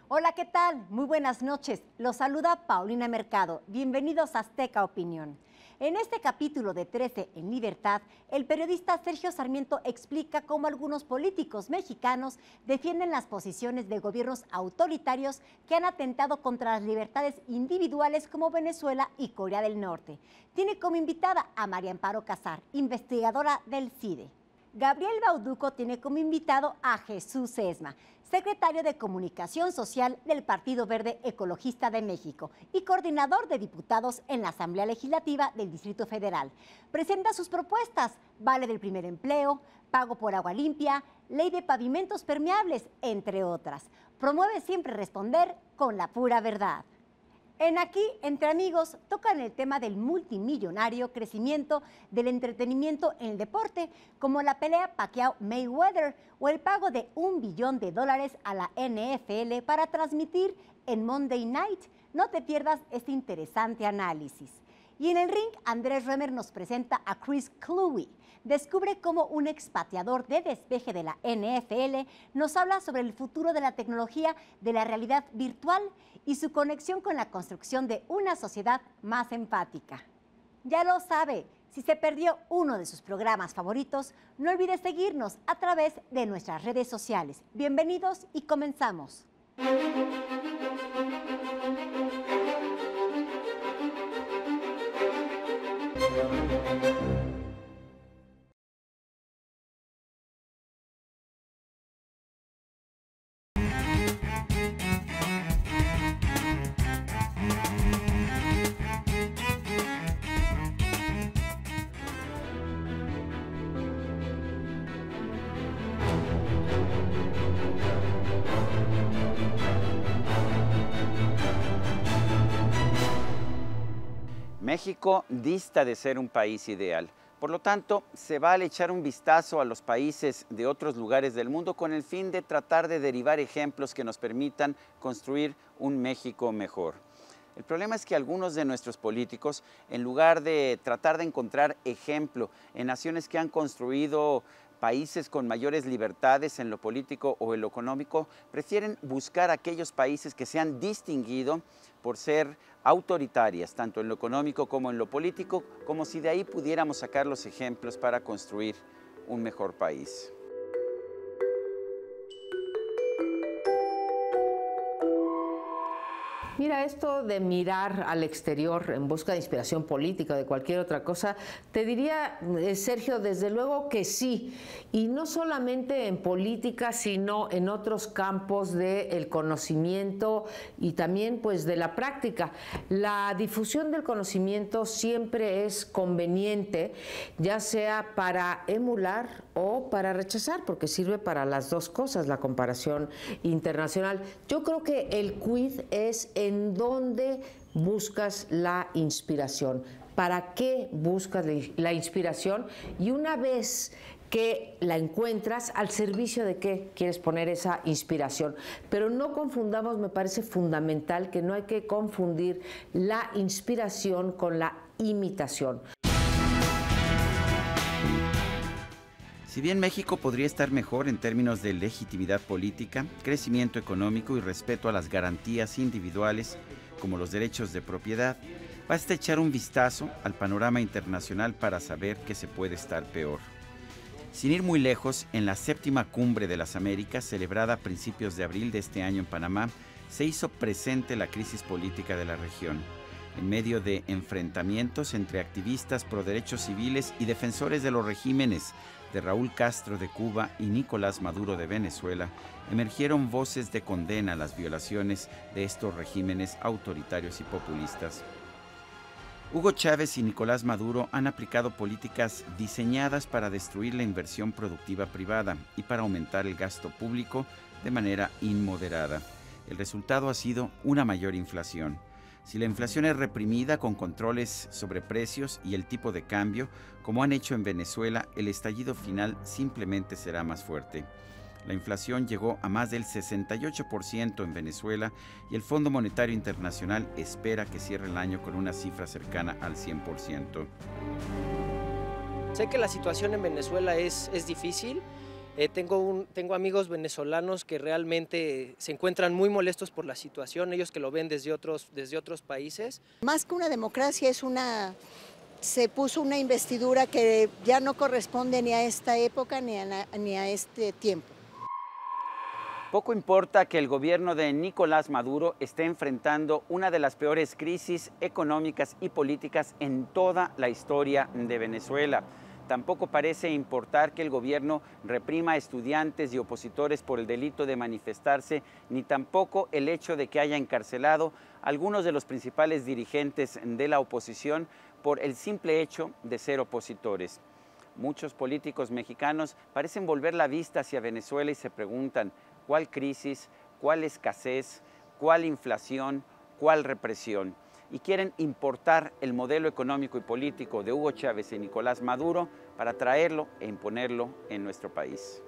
Hola, ¿qué tal? Muy buenas noches. Los saluda Paulina Mercado. Bienvenidos a Azteca Opinión. En este capítulo de 13 en Libertad, el periodista Sergio Sarmiento explica cómo algunos políticos mexicanos defienden las posiciones de gobiernos autoritarios que han atentado contra las libertades individuales como Venezuela y Corea del Norte. Tiene como invitada a María Amparo Casar, investigadora del CIDE. Gabriel Bauduco tiene como invitado a Jesús Esma, secretario de Comunicación Social del Partido Verde Ecologista de México y coordinador de diputados en la Asamblea Legislativa del Distrito Federal. Presenta sus propuestas: vale del primer empleo, pago por agua limpia, ley de pavimentos permeables, entre otras. Promueve siempre responder con la pura verdad. En Aquí, entre amigos, tocan el tema del multimillonario crecimiento del entretenimiento en el deporte, como la pelea Pacquiao-Mayweather o el pago de $1 billón a la NFL para transmitir en Monday Night. No te pierdas este interesante análisis. Y en el ring, Andrés Roemer nos presenta a Chris Kluwe. Descubre cómo un expateador de despeje de la NFL nos habla sobre el futuro de la tecnología de la realidad virtual y su conexión con la construcción de una sociedad más empática. Ya lo sabe, si se perdió uno de sus programas favoritos, no olvide seguirnos a través de nuestras redes sociales. Bienvenidos y comenzamos. México dista de ser un país ideal. Por lo tanto, se vale echar un vistazo a los países de otros lugares del mundo con el fin de tratar de derivar ejemplos que nos permitan construir un México mejor. El problema es que algunos de nuestros políticos, en lugar de tratar de encontrar ejemplo en naciones que han construido países con mayores libertades en lo político o en lo económico, prefieren buscar aquellos países que se han distinguido por ser autoritarias, tanto en lo económico como en lo político, como si de ahí pudiéramos sacar los ejemplos para construir un mejor país. Mira, esto de mirar al exterior en busca de inspiración política o de cualquier otra cosa, te diría, Sergio, desde luego que sí, y no solamente en política, sino en otros campos del conocimiento y también pues de la práctica. La difusión del conocimiento siempre es conveniente, ya sea para emular o para rechazar, porque sirve para las dos cosas, la comparación internacional. Yo creo que el quid es en dónde buscas la inspiración, para qué buscas la inspiración y una vez que la encuentras, al servicio de qué quieres poner esa inspiración. Pero no confundamos, me parece fundamental que no hay que confundir la inspiración con la imitación. Si bien México podría estar mejor en términos de legitimidad política, crecimiento económico y respeto a las garantías individuales, como los derechos de propiedad, basta echar un vistazo al panorama internacional para saber que se puede estar peor. Sin ir muy lejos, en la 7ª Cumbre de las Américas, celebrada a principios de abril de este año en Panamá, se hizo presente la crisis política de la región. En medio de enfrentamientos entre activistas pro derechos civiles y defensores de los regímenes de Raúl Castro de Cuba y Nicolás Maduro de Venezuela, emergieron voces de condena a las violaciones de estos regímenes autoritarios y populistas. Hugo Chávez y Nicolás Maduro han aplicado políticas diseñadas para destruir la inversión productiva privada y para aumentar el gasto público de manera inmoderada. El resultado ha sido una mayor inflación. Si la inflación es reprimida con controles sobre precios y el tipo de cambio, como han hecho en Venezuela, el estallido final simplemente será más fuerte. La inflación llegó a más del 68% en Venezuela y el Fondo Monetario Internacional espera que cierre el año con una cifra cercana al 100%. Sé que la situación en Venezuela es difícil. Tengo amigos venezolanos que realmente se encuentran muy molestos por la situación, ellos que lo ven desde otros países. Más que una democracia se puso una investidura que ya no corresponde ni a esta época ni a este tiempo. Poco importa que el gobierno de Nicolás Maduro esté enfrentando una de las peores crisis económicas y políticas en toda la historia de Venezuela. Tampoco parece importar que el gobierno reprima a estudiantes y opositores por el delito de manifestarse, ni tampoco el hecho de que haya encarcelado a algunos de los principales dirigentes de la oposición por el simple hecho de ser opositores. Muchos políticos mexicanos parecen volver la vista hacia Venezuela y se preguntan cuál crisis, cuál escasez, cuál inflación, cuál represión. Y quieren importar el modelo económico y político de Hugo Chávez y Nicolás Maduro para traerlo e imponerlo en nuestro país.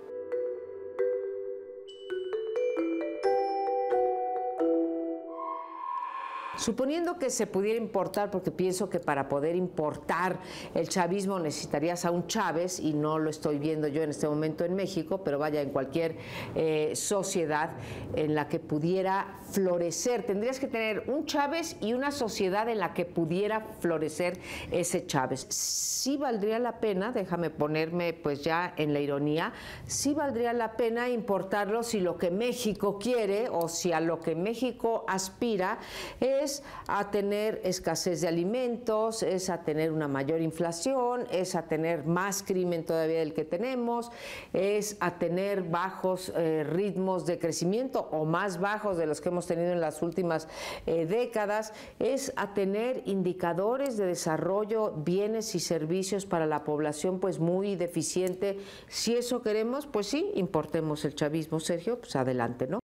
Suponiendo que se pudiera importar, porque pienso que para poder importar el chavismo necesitarías a un Chávez, y no lo estoy viendo yo en este momento en México, pero vaya, en cualquier sociedad en la que pudiera florecer, tendrías que tener un Chávez y una sociedad en la que pudiera florecer ese Chávez. Sí valdría la pena, déjame ponerme pues ya en la ironía, sí valdría la pena importarlo si lo que México quiere o si a lo que México aspira es a tener escasez de alimentos, es a tener una mayor inflación, es a tener más crimen todavía del que tenemos, es a tener bajos ritmos de crecimiento o más bajos de los que hemos tenido en las últimas décadas, es a tener indicadores de desarrollo, bienes y servicios para la población pues muy deficiente. Si eso queremos, pues sí, importemos el chavismo. Sergio, pues adelante, ¿no?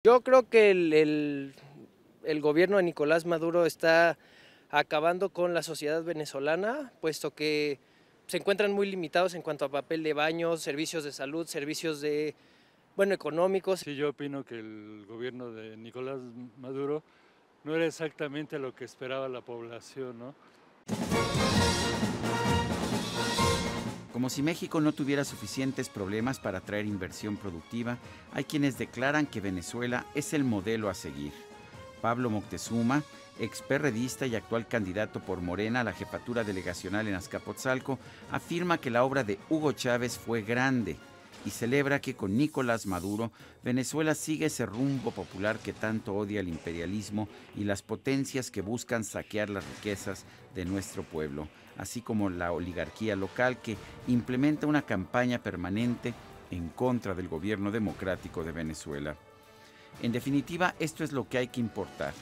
Yo creo que el gobierno de Nicolás Maduro está acabando con la sociedad venezolana, puesto que se encuentran muy limitados en cuanto a papel de baño, servicios de salud, servicios económicos. Sí, yo opino que el gobierno de Nicolás Maduro no era exactamente lo que esperaba la población, ¿no? Como si México no tuviera suficientes problemas para atraer inversión productiva, hay quienes declaran que Venezuela es el modelo a seguir. Pablo Moctezuma, experredista y actual candidato por Morena a la jefatura delegacional en Azcapotzalco, afirma que la obra de Hugo Chávez fue grande y celebra que con Nicolás Maduro, Venezuela sigue ese rumbo popular que tanto odia el imperialismo y las potencias que buscan saquear las riquezas de nuestro pueblo, así como la oligarquía local que implementa una campaña permanente en contra del gobierno democrático de Venezuela. En definitiva, esto es lo que hay que importar,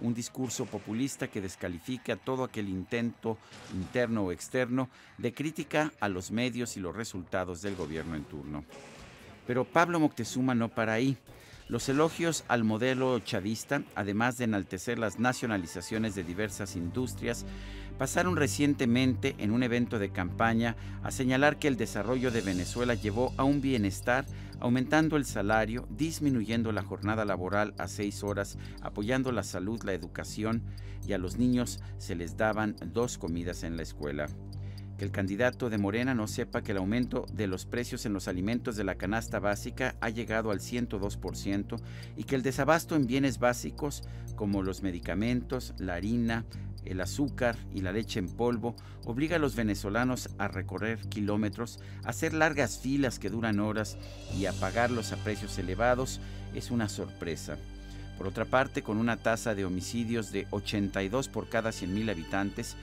un discurso populista que descalifica todo aquel intento, interno o externo, de crítica a los medios y los resultados del gobierno en turno. Pero Pablo Moctezuma no para ahí. Los elogios al modelo chavista, además de enaltecer las nacionalizaciones de diversas industrias, pasaron recientemente en un evento de campaña a señalar que el desarrollo de Venezuela llevó a un bienestar, aumentando el salario, disminuyendo la jornada laboral a 6 horas, apoyando la salud, la educación, y a los niños se les daban 2 comidas en la escuela. Que el candidato de Morena no sepa que el aumento de los precios en los alimentos de la canasta básica ha llegado al 102% y que el desabasto en bienes básicos como los medicamentos, la harina, el azúcar y la leche en polvo obliga a los venezolanos a recorrer kilómetros, a hacer largas filas que duran horas y a pagarlos a precios elevados, es una sorpresa. Por otra parte, con una tasa de homicidios de 82 por cada 100,000 habitantes,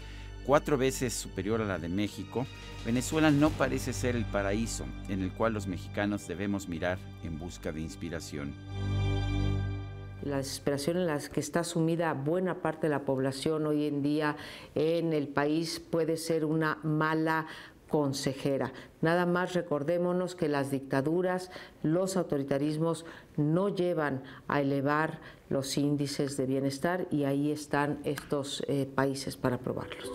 4 veces superior a la de México, Venezuela no parece ser el paraíso en el cual los mexicanos debemos mirar en busca de inspiración. La desesperación en la que está sumida buena parte de la población hoy en día en el país puede ser una mala consejera. Nada más recordémonos que las dictaduras, los autoritarismos no llevan a elevar los índices de bienestar y ahí están estos países para probarlos.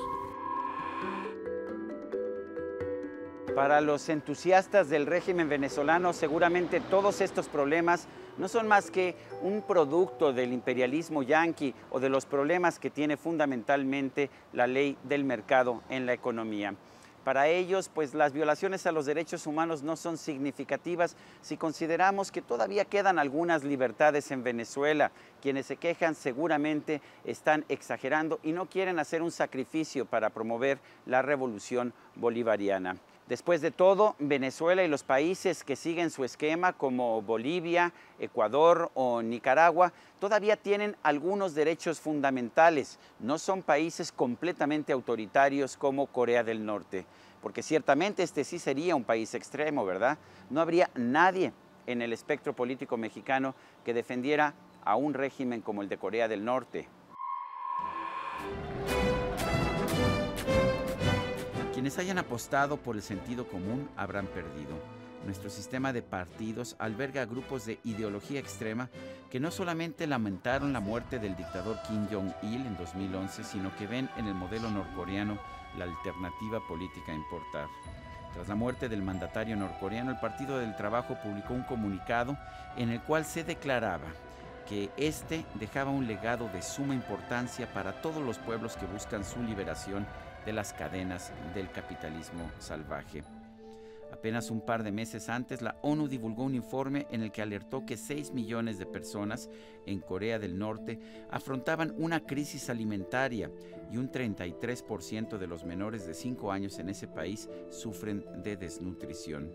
Para los entusiastas del régimen venezolano, seguramente todos estos problemas no son más que un producto del imperialismo yanqui o de los problemas que tiene fundamentalmente la ley del mercado en la economía. Para ellos, pues las violaciones a los derechos humanos no son significativas si consideramos que todavía quedan algunas libertades en Venezuela. Quienes se quejan seguramente están exagerando y no quieren hacer un sacrificio para promover la revolución bolivariana. Después de todo, Venezuela y los países que siguen su esquema, como Bolivia, Ecuador o Nicaragua, todavía tienen algunos derechos fundamentales. No son países completamente autoritarios como Corea del Norte, porque ciertamente este sí sería un país extremo, ¿verdad? No habría nadie en el espectro político mexicano que defendiera a un régimen como el de Corea del Norte. Quienes hayan apostado por el sentido común habrán perdido. Nuestro sistema de partidos alberga grupos de ideología extrema que no solamente lamentaron la muerte del dictador Kim Jong-il en 2011, sino que ven en el modelo norcoreano la alternativa política a importar. Tras la muerte del mandatario norcoreano, el Partido del Trabajo publicó un comunicado en el cual se declaraba que este dejaba un legado de suma importancia para todos los pueblos que buscan su liberación de las cadenas del capitalismo salvaje. Apenas un par de meses antes, la ONU divulgó un informe en el que alertó que 6 millones de personas en Corea del Norte afrontaban una crisis alimentaria y un 33% de los menores de 5 años en ese país sufren de desnutrición.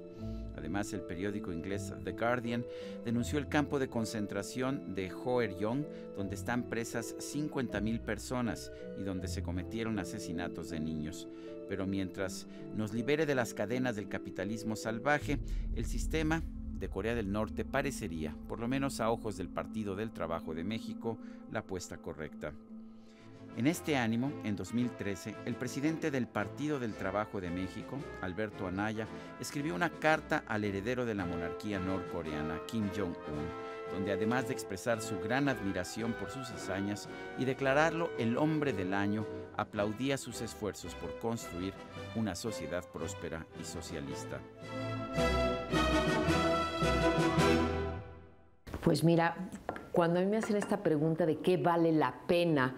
Además, el periódico inglés The Guardian denunció el campo de concentración de Joeryong, donde están presas 50,000 personas y donde se cometieron asesinatos de niños. Pero mientras nos libere de las cadenas del capitalismo salvaje, el sistema de Corea del Norte parecería, por lo menos a ojos del Partido del Trabajo de México, la apuesta correcta. En este ánimo, en 2013, el presidente del Partido del Trabajo de México, Alberto Anaya, escribió una carta al heredero de la monarquía norcoreana, Kim Jong-un, donde además de expresar su gran admiración por sus hazañas y declararlo el hombre del año, aplaudía sus esfuerzos por construir una sociedad próspera y socialista. Pues mira, cuando a mí me hacen esta pregunta de qué vale la pena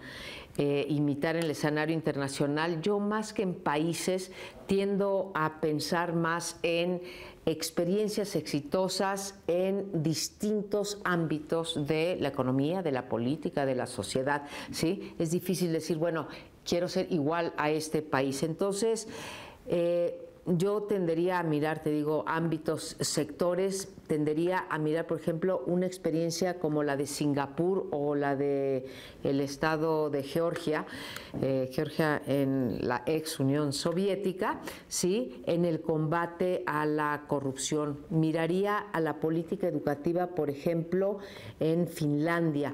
imitar en el escenario internacional, yo más que en países tiendo a pensar más en experiencias exitosas en distintos ámbitos de la economía, de la política, de la sociedad, ¿sí? Es difícil decir, bueno, quiero ser igual a este país. Entonces, yo tendería a mirar, te digo, ámbitos, sectores, tendería a mirar, por ejemplo, una experiencia como la de Singapur o la de el estado de Georgia, Georgia en la ex Unión Soviética, ¿sí? En el combate a la corrupción. Miraría a la política educativa, por ejemplo, en Finlandia.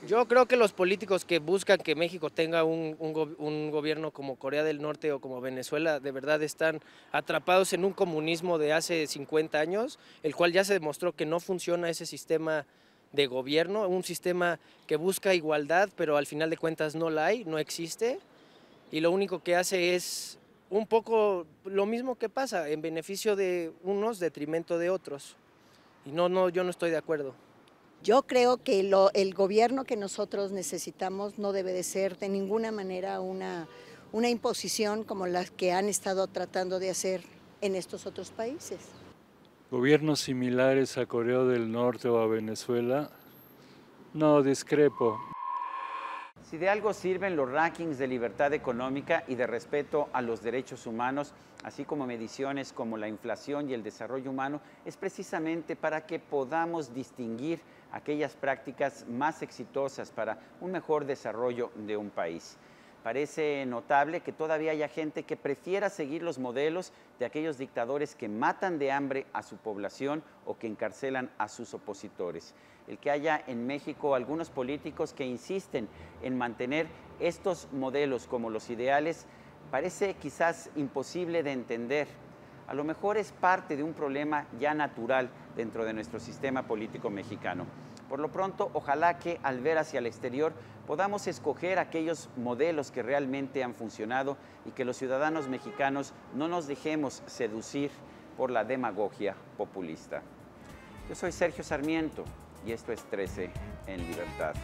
Yo creo que los políticos que buscan que México tenga un gobierno como Corea del Norte o como Venezuela, de verdad están atrapados en un comunismo de hace 50 años, el cual ya se demostró que no funciona ese sistema de gobierno, un sistema que busca igualdad, pero al final de cuentas no la hay, no existe, y lo único que hace es un poco lo mismo que pasa, en beneficio de unos, detrimento de otros. Y no, yo no estoy de acuerdo. Yo creo que el gobierno que nosotros necesitamos no debe de ser de ninguna manera una imposición como las que han estado tratando de hacer en estos otros países. Gobiernos similares a Corea del Norte o a Venezuela, no, discrepo. Si de algo sirven los rankings de libertad económica y de respeto a los derechos humanos, así como mediciones como la inflación y el desarrollo humano, es precisamente para que podamos distinguir aquellas prácticas más exitosas para un mejor desarrollo de un país. Parece notable que todavía haya gente que prefiera seguir los modelos de aquellos dictadores que matan de hambre a su población o que encarcelan a sus opositores. El que haya en México algunos políticos que insisten en mantener estos modelos como los ideales parece quizás imposible de entender. A lo mejor es parte de un problema ya natural dentro de nuestro sistema político mexicano. Por lo pronto, ojalá que al ver hacia el exterior podamos escoger aquellos modelos que realmente han funcionado y que los ciudadanos mexicanos no nos dejemos seducir por la demagogia populista. Yo soy Sergio Sarmiento y esto es 13 en Libertad.